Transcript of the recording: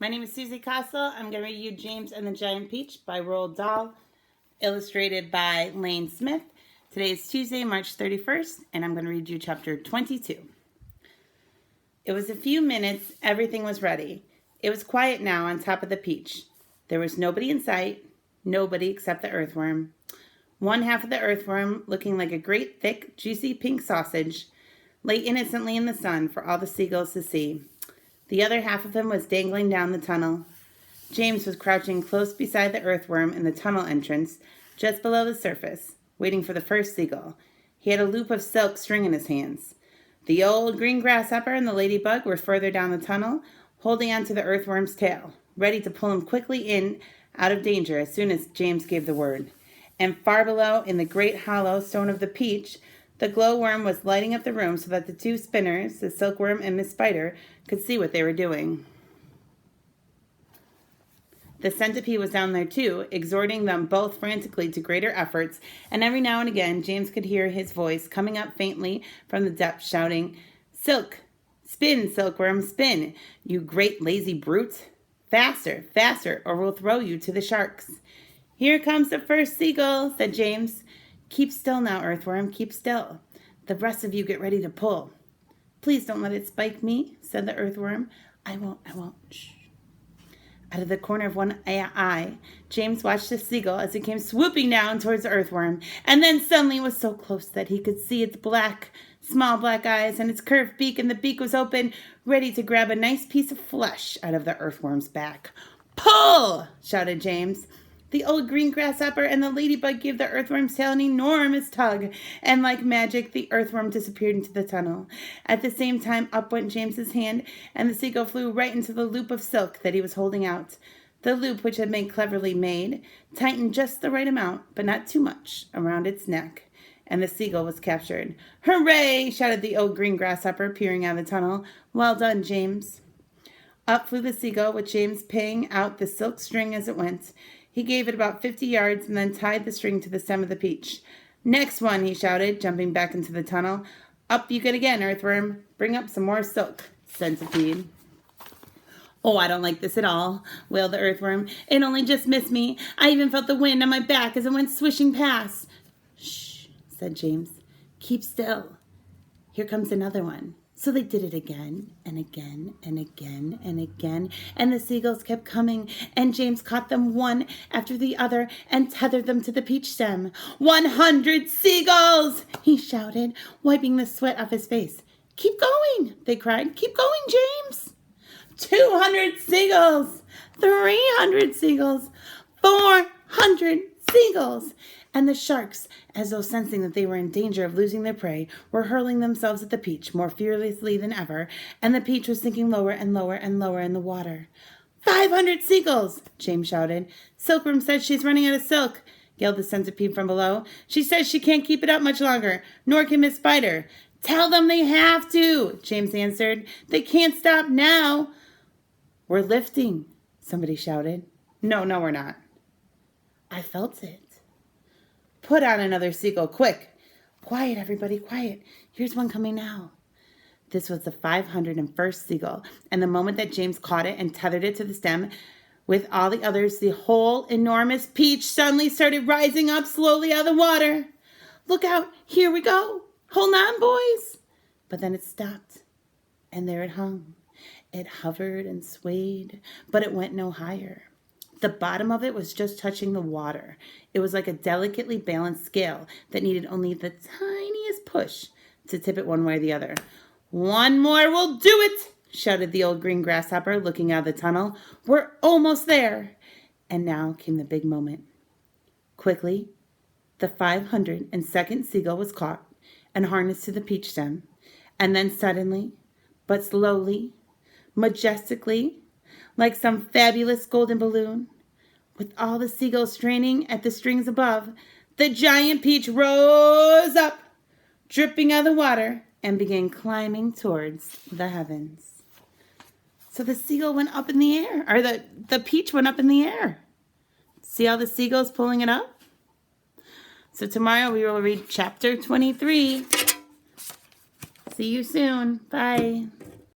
My name is Susie Castle. I'm going to read you James and the Giant Peach by Roald Dahl, illustrated by Lane Smith. Today is Tuesday, March 31st, and I'm going to read you chapter 22. It was a few minutes. Everything was ready. It was quiet now on top of the peach. There was nobody in sight, nobody except the earthworm. One half of the earthworm, looking like a great, thick, juicy pink sausage, lay innocently in the sun for all the seagulls to see. The other half of him was dangling down the tunnel. James was crouching close beside the earthworm in the tunnel entrance, just below the surface, waiting for the first seagull. He had a loop of silk string in his hands. The old green grasshopper and the ladybug were further down the tunnel, holding onto the earthworm's tail, ready to pull him quickly in, out of danger as soon as James gave the word. And far below, in the great hollow stone of the peach, the glowworm was lighting up the room so that the two spinners, the silkworm and Miss Spider, could see what they were doing. The centipede was down there too, exhorting them both frantically to greater efforts, and every now and again James could hear his voice coming up faintly from the depths, shouting, "Silk! Spin, silkworm, spin, you great lazy brute! Faster, faster, or we'll throw you to the sharks." "Here comes the first seagull," said James. "Keep still now, earthworm, keep still. The rest of you get ready to pull." "Please don't let it spike me," said the earthworm. I won't. Shh." Out of the corner of one eye, James watched the seagull as it came swooping down towards the earthworm, and then suddenly it was so close that he could see its small black eyes and its curved beak, and the beak was open, ready to grab a nice piece of flesh out of the earthworm's back. "Pull!" shouted James. The old green grasshopper and the ladybug gave the earthworm's tail an enormous tug, and like magic, the earthworm disappeared into the tunnel. At the same time, up went James's hand, and the seagull flew right into the loop of silk that he was holding out. The loop, which had been cleverly made, tightened just the right amount, but not too much, around its neck, and the seagull was captured. "Hooray!" shouted the old green grasshopper, peering out of the tunnel. "Well done, James." Up flew the seagull, with James paying out the silk string as it went. He gave it about 50 yards and then tied the string to the stem of the peach. "Next one," he shouted, jumping back into the tunnel. "Up you get again, earthworm. Bring up some more silk, centipede." "Oh, I don't like this at all," wailed the earthworm. "It only just missed me. I even felt the wind on my back as it went swishing past." "Shh," said James. "Keep still. Here comes another one." So they did it again and again and again and again, and the seagulls kept coming, and James caught them one after the other and tethered them to the peach stem. 100 seagulls!" he shouted, wiping the sweat off his face. "Keep going!" they cried. "Keep going, James!" 200 seagulls! 300 seagulls! 400 seagulls! And the sharks, as though sensing that they were in danger of losing their prey, were hurling themselves at the peach more furiously than ever, and the peach was sinking lower and lower and lower in the water. 500 seagulls! James shouted. "Silkworm says she's running out of silk," yelled the centipede from below. "She says she can't keep it up much longer, nor can Miss Spider." "Tell them they have to," James answered. "They can't stop now." "We're lifting," somebody shouted. No, we're not." I felt it. "Put on another seagull, quick." "Quiet, everybody, quiet. Here's one coming now." This was the 501st seagull, and the moment that James caught it and tethered it to the stem, with all the others, the whole enormous peach suddenly started rising up slowly out of the water. "Look out, here we go. Hold on, boys." But then it stopped, and there it hung. It hovered and swayed, but it went no higher. The bottom of it was just touching the water. It was like a delicately balanced scale that needed only the tiniest push to tip it one way or the other. "One more will do it," shouted the old green grasshopper, looking out of the tunnel. "We're almost there." And now came the big moment. Quickly, the 502nd seagull was caught and harnessed to the peach stem. And then suddenly, but slowly, majestically, like some fabulous golden balloon, with all the seagulls straining at the strings above, the giant peach rose up, dripping out of the water, and began climbing towards the heavens. So the seagull went up in the air, or the peach went up in the air. See all the seagulls pulling it up? So tomorrow we will read chapter 23. See you soon. Bye.